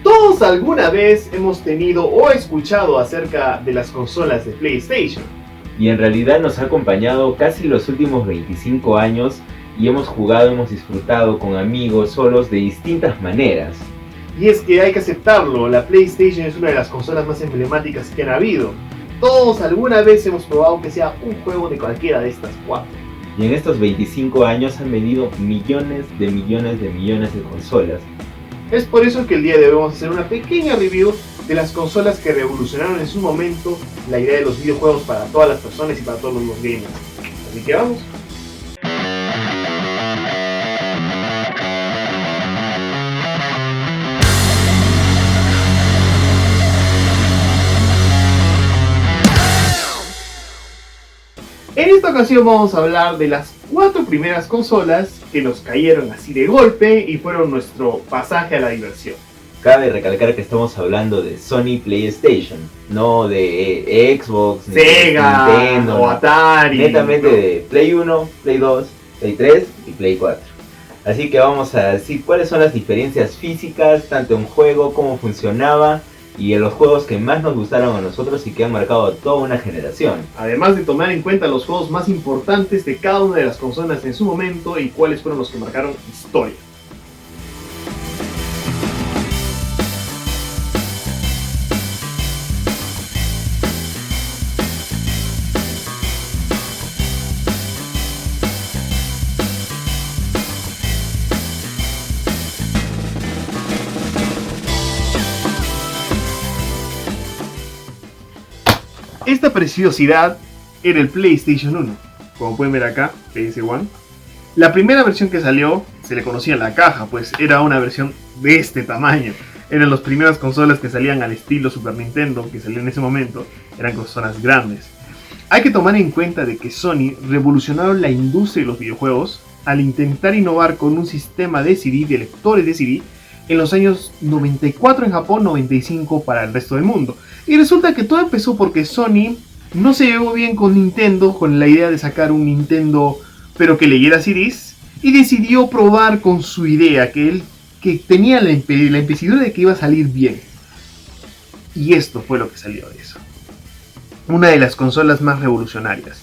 Todos alguna vez hemos tenido o escuchado acerca de las consolas de PlayStation. Y en realidad nos ha acompañado casi los últimos 25 años y hemos jugado, hemos disfrutado con amigos, solos, de distintas maneras. Y es que hay que aceptarlo, la PlayStation es una de las consolas más emblemáticas que han habido. Todos alguna vez hemos probado que sea un juego de cualquiera de estas cuatro. Y en estos 25 años han venido millones de consolas. Es por eso que el día de hoy vamos a hacer una pequeña review de las consolas que revolucionaron en su momento la idea de los videojuegos para todas las personas y para todos los gamers. Así que vamos. En esta ocasión vamos a hablar de las 4 primeras consolas que nos cayeron así de golpe y fueron nuestro pasaje a la diversión. Cabe recalcar que estamos hablando de Sony PlayStation, no de Xbox, Sega, Nintendo, o Atari. Netamente de Play 1, Play 2, Play 3 y Play 4. Así que vamos a decir cuáles son las diferencias físicas, tanto en juego, cómo funcionaba y en los juegos que más nos gustaron a nosotros y que han marcado a toda una generación. Además de tomar en cuenta los juegos más importantes de cada una de las consolas en su momento y cuáles fueron los que marcaron historia. Esta preciosidad era el PlayStation 1, como pueden ver acá, PS1. La primera versión que salió se le conocía en la caja, pues era una versión de este tamaño. Eran las primeras consolas que salían al estilo Super Nintendo, que salían en ese momento, eran consolas grandes. Hay que tomar en cuenta de que Sony revolucionaron la industria de los videojuegos al intentar innovar con un sistema de CD, de lectores de CD, en los años 94 en Japón, 95 para el resto del mundo. Y resulta que todo empezó porque Sony no se llevó bien con Nintendo, con la idea de sacar un Nintendo pero que leyera CDs, y decidió probar con su idea, que tenía la investidura de que iba a salir bien. Y esto fue lo que salió de eso. Una de las consolas más revolucionarias,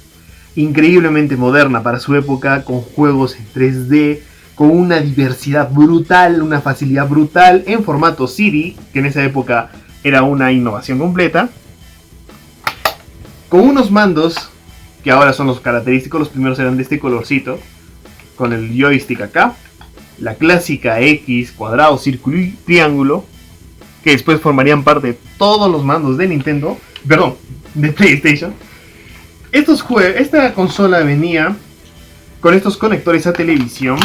increíblemente moderna para su época, con juegos en 3D, con una diversidad brutal, una facilidad brutal en formato CD, que en esa época era una innovación completa, con unos mandos que ahora son los característicos. Los primeros eran de este colorcito, con el joystick acá, la clásica X, cuadrado, círculo y triángulo, que después formarían parte de todos los mandos de Nintendo, perdón, de PlayStation. Esta consola venía con estos conectores a televisión,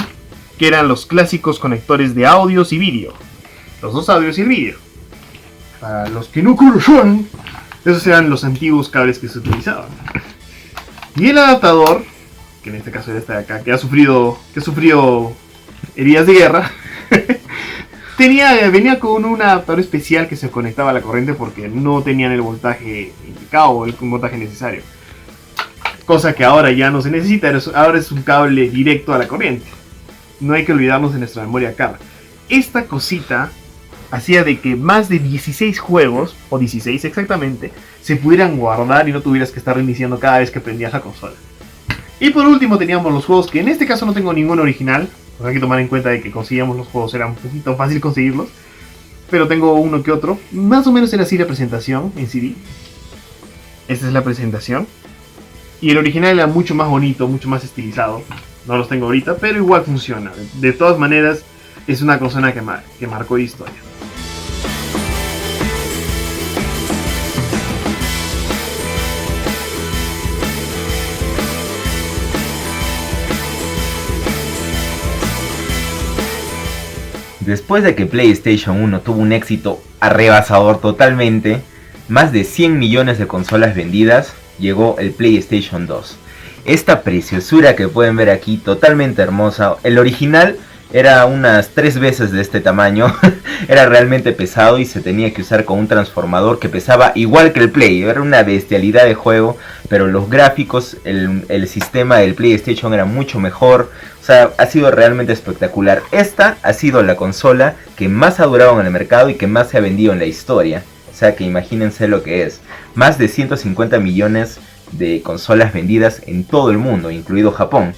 que eran los clásicos conectores de audios y vídeo. Los dos audios y el vídeo. Para los que no conocen, esos eran los antiguos cables que se utilizaban. Y el adaptador, que en este caso era este de acá, que ha sufrido heridas de guerra, venía con un adaptador especial que se conectaba a la corriente porque no tenían el voltaje indicado o el voltaje necesario. Cosa que ahora ya no se necesita, ahora es un cable directo a la corriente. No hay que olvidarnos de nuestra memoria card. Esta cosita hacía de que más de 16 juegos, o 16 exactamente, se pudieran guardar y no tuvieras que estar reiniciando cada vez que prendías la consola. Y por último teníamos los juegos, que en este caso no tengo ninguno original. Hay que tomar en cuenta de que conseguíamos los juegos, era un poquito fácil conseguirlos. Pero tengo uno que otro. Más o menos era así la presentación en CD. Esta es la presentación. Y el original era mucho más bonito, mucho más estilizado. No los tengo ahorita, pero igual funciona. De todas maneras, es una consola que marcó historia. Después de que PlayStation 1 tuvo un éxito arrebasador totalmente, más de 100 millones de consolas vendidas, llegó el PlayStation 2. Esta preciosura que pueden ver aquí, totalmente hermosa. El original era unas 3 veces de este tamaño. Era realmente pesado y se tenía que usar con un transformador que pesaba igual que el Play. Era una bestialidad de juego, pero los gráficos, el sistema del PlayStation era mucho mejor. O sea, ha sido realmente espectacular. Esta ha sido la consola que más ha durado en el mercado y que más se ha vendido en la historia. O sea, que imagínense lo que es. Más de 150 millones de consolas vendidas en todo el mundo, incluido Japón.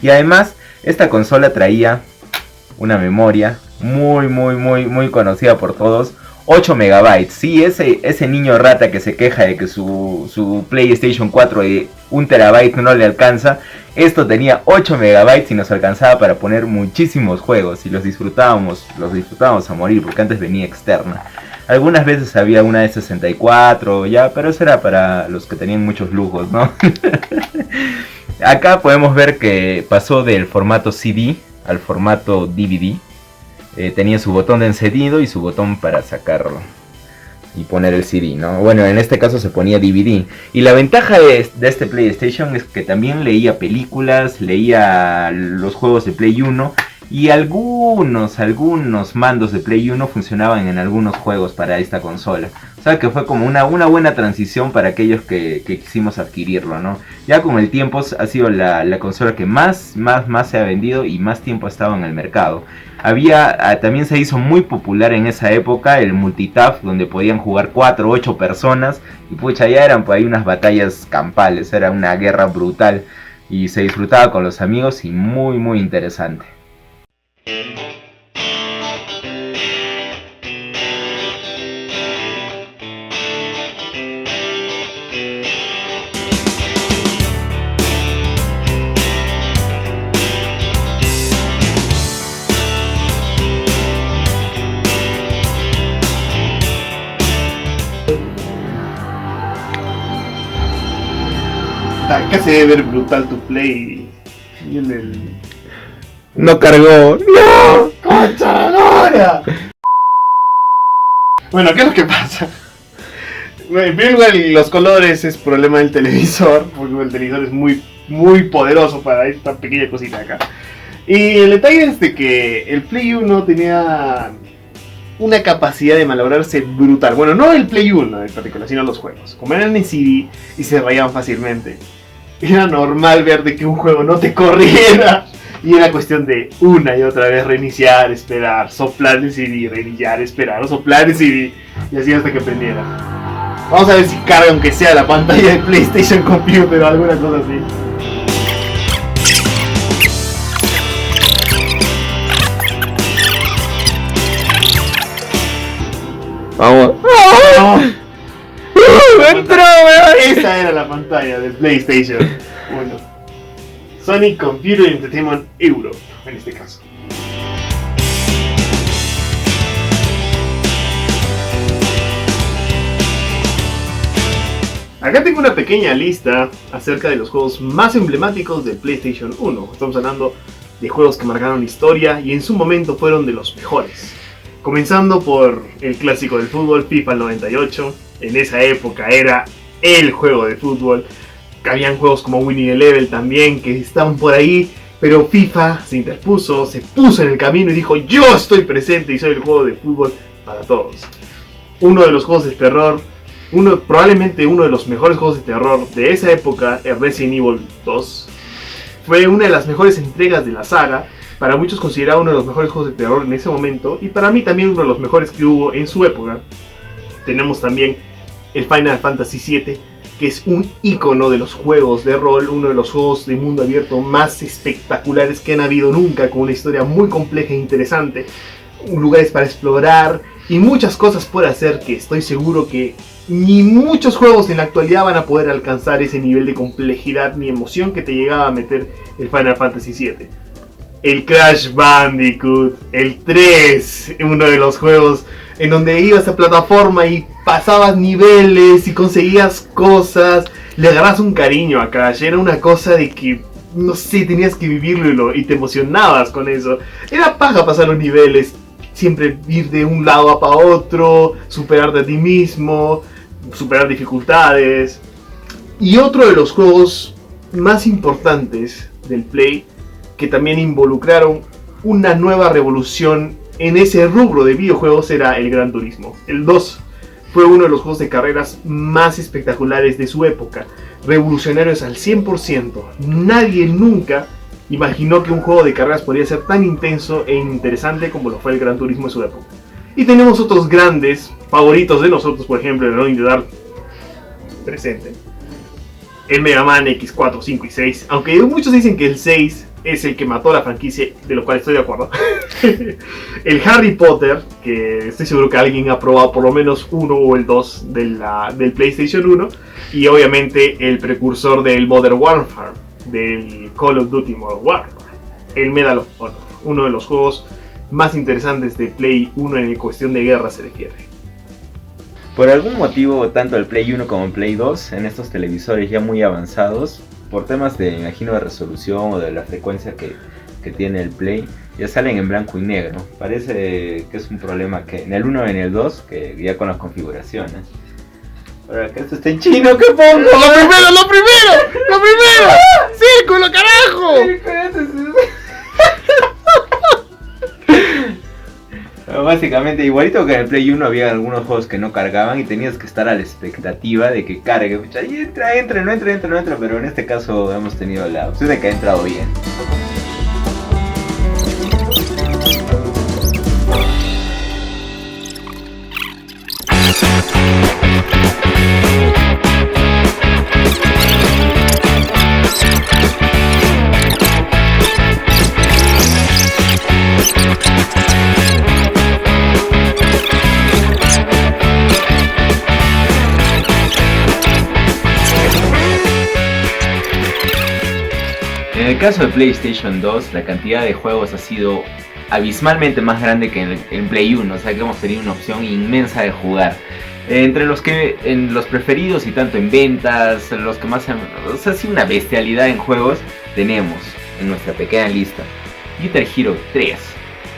Y además, esta consola traía una memoria muy conocida por todos. 8 megabytes, sí, ese niño rata que se queja de que su PlayStation 4 de 1 terabyte no le alcanza. Esto tenía 8 megabytes y nos alcanzaba para poner muchísimos juegos y los disfrutábamos a morir porque antes venía externa. Algunas veces había una de 64 ya, pero eso era para los que tenían muchos lujos, ¿no? Acá podemos ver que pasó del formato CD al formato DVD. Tenía su botón de encendido y su botón para sacarlo y poner el CD, ¿no? Bueno, en este caso se ponía DVD. Y la ventaja de este PlayStation es que también leía películas, leía los juegos de Play 1 y algunos mandos de Play 1 funcionaban en algunos juegos para esta consola. O sea que fue como una buena transición para aquellos que quisimos adquirirlo, ¿no? Ya con el tiempo ha sido la consola que más se ha vendido y más tiempo ha estado en el mercado. También se hizo muy popular en esa época el multitap, donde podían jugar 4 o 8 personas. Y pucha, ya eran pues ahí unas batallas campales, era una guerra brutal. Y se disfrutaba con los amigos y muy interesante. Acá se debe ver brutal tu Play y en el... No cargó. ¡No! ¡Concha la lora! Bueno, ¿qué es lo que pasa? En primer lugar, los colores es problema del televisor, porque el televisor es muy poderoso para esta pequeña cosita acá. Y el detalle es de que el Play 1 tenía una capacidad de malograrse brutal. Bueno, no el Play 1 en particular, sino los juegos. Como eran en CD y se rayaban fácilmente, era normal ver de que un juego no te corriera. Y era cuestión de una y otra vez reiniciar, esperar, soplar el CD, reiniciar, esperar, soplar el CD. Y así hasta que prendiera. Vamos a ver si carga aunque sea la pantalla de PlayStation Computer o alguna cosa así. Vamos. ¡Oh! ¡Entró, weón! Esa era la pantalla del PlayStation 1. Sony Computer Entertainment Europe, en este caso. Acá tengo una pequeña lista acerca de los juegos más emblemáticos del PlayStation 1. Estamos hablando de juegos que marcaron historia y en su momento fueron de los mejores. Comenzando por el clásico del fútbol, FIFA 98. En esa época era el juego de fútbol. Habían juegos como Winning Eleven también que estaban por ahí, pero FIFA se interpuso, se puso en el camino y dijo: yo estoy presente y soy el juego de fútbol para todos. Uno de los juegos de terror, probablemente uno de los mejores juegos de terror de esa época, el Resident Evil 2, fue una de las mejores entregas de la saga. Para muchos considerado uno de los mejores juegos de terror en ese momento, y para mí también uno de los mejores que hubo en su época. Tenemos también el Final Fantasy VII, que es un icono de los juegos de rol, uno de los juegos de mundo abierto más espectaculares que han habido nunca, con una historia muy compleja e interesante, lugares para explorar y muchas cosas por hacer que estoy seguro que ni muchos juegos en la actualidad van a poder alcanzar ese nivel de complejidad ni emoción que te llegaba a meter el Final Fantasy VII. El Crash Bandicoot, el 3, uno de los juegos en donde ibas a plataforma y pasabas niveles y conseguías cosas, le agarras un cariño a Crash, era una cosa de que, no sé, tenías que vivirlo y te emocionabas con eso. Era paja pasar los niveles, siempre ir de un lado para otro, superarte a ti mismo, superar dificultades. Y otro de los juegos más importantes del Play, que también involucraron una nueva revolución en ese rubro de videojuegos, era el Gran Turismo. El 2 fue uno de los juegos de carreras más espectaculares de su época, revolucionarios al 100%. Nadie nunca imaginó que un juego de carreras podría ser tan intenso e interesante como lo fue el Gran Turismo de su época. Y tenemos otros grandes favoritos de nosotros, por ejemplo, el Alone in the Dark presente, el Mega Man X4, 5 y 6, aunque muchos dicen que el 6 es el que mató a la franquicia, de lo cual estoy de acuerdo. El Harry Potter, que estoy seguro que alguien ha probado por lo menos uno o el 2 del PlayStation 1, y obviamente el precursor del Modern Warfare, del Call of Duty Modern Warfare, el Medal of Honor, uno de los juegos más interesantes de Play 1 en cuestión de guerra se refiere. Por algún motivo, tanto el Play 1 como el Play 2, en estos televisores ya muy avanzados, por temas de, imagino, de resolución o de la frecuencia que tiene el Play, ya salen en blanco y negro. Parece que es un problema que en el 1 y en el 2, que ya con las configuraciones. Ahora que esto está en chino, ¿qué pongo? ¡Lo primero! ¡Círculo, carajo! Básicamente, igualito que en el Play 1 había algunos juegos que no cargaban y tenías que estar a la expectativa de que cargue. Y entra, pero en este caso hemos tenido la opción de que ha entrado bien. En el caso de PlayStation 2, la cantidad de juegos ha sido abismalmente más grande que en Play 1, o sea que hemos tenido una opción inmensa de jugar. Entre los que en los preferidos y tanto en ventas, los que más han, o sea, sí, una bestialidad en juegos tenemos en nuestra pequeña lista. Guitar Hero 3.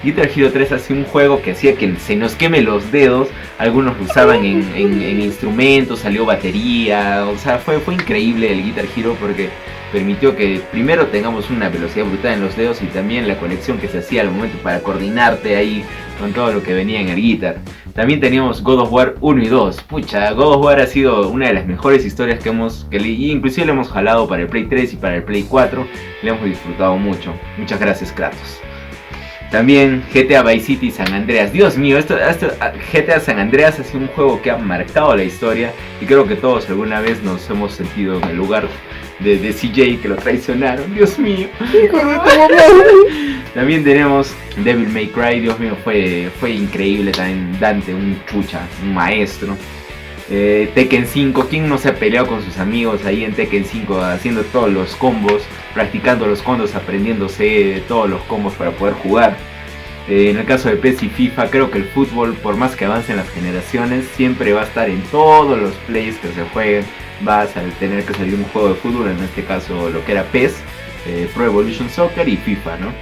Guitar Hero 3 ha sido un juego que hacía que se nos queme los dedos. Algunos lo usaban en instrumentos, salió batería, o sea, fue increíble el Guitar Hero porque permitió que primero tengamos una velocidad brutal en los dedos y también la conexión que se hacía al momento para coordinarte ahí con todo lo que venía en el Guitar. También teníamos God of War 1 y 2. Pucha, God of War ha sido una de las mejores historias inclusive le hemos jalado para el Play 3 y para el Play 4. Le hemos disfrutado mucho. Muchas gracias, Kratos. También GTA Vice City San Andreas. Dios mío, GTA San Andreas ha sido un juego que ha marcado la historia y creo que todos alguna vez nos hemos sentido en el lugar de CJ que lo traicionaron. Dios mío. También tenemos Devil May Cry. Dios mío, fue increíble también. Dante, un chucha, un maestro. Tekken 5, ¿quién no se ha peleado con sus amigos ahí en Tekken 5 haciendo todos los combos, practicando los combos, aprendiéndose todos los combos para poder jugar? En el caso de PES y FIFA, creo que el fútbol, por más que avancen las generaciones, siempre va a estar en todos los plays que se jueguen. Vas a tener que salir un juego de fútbol, en este caso lo que era PES, Pro Evolution Soccer y FIFA, ¿no?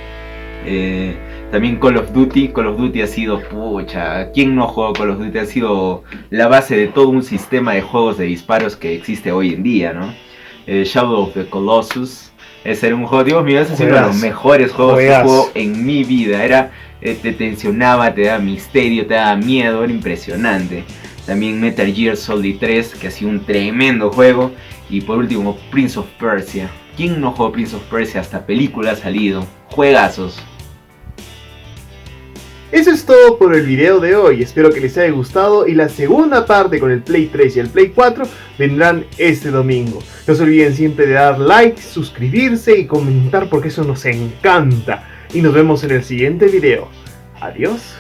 También Call of Duty ha sido, pucha, ¿quién no juega Call of Duty? Ha sido la base de todo un sistema de juegos de disparos que existe hoy en día, ¿no? Shadow of the Colossus, ese era un juego, Dios mío, ese es uno de los mejores juegos que juego en mi vida. Te tensionaba, te daba misterio, te daba miedo, era impresionante. También Metal Gear Solid 3, que ha sido un tremendo juego. Y por último, Prince of Persia. ¿Quién no jugó Prince of Persia? Hasta película ha salido. Juegazos. Eso es todo por el video de hoy, espero que les haya gustado y la segunda parte con el Play 3 y el Play 4 vendrán este domingo. No se olviden siempre de dar like, suscribirse y comentar porque eso nos encanta. Y nos vemos en el siguiente video. Adiós.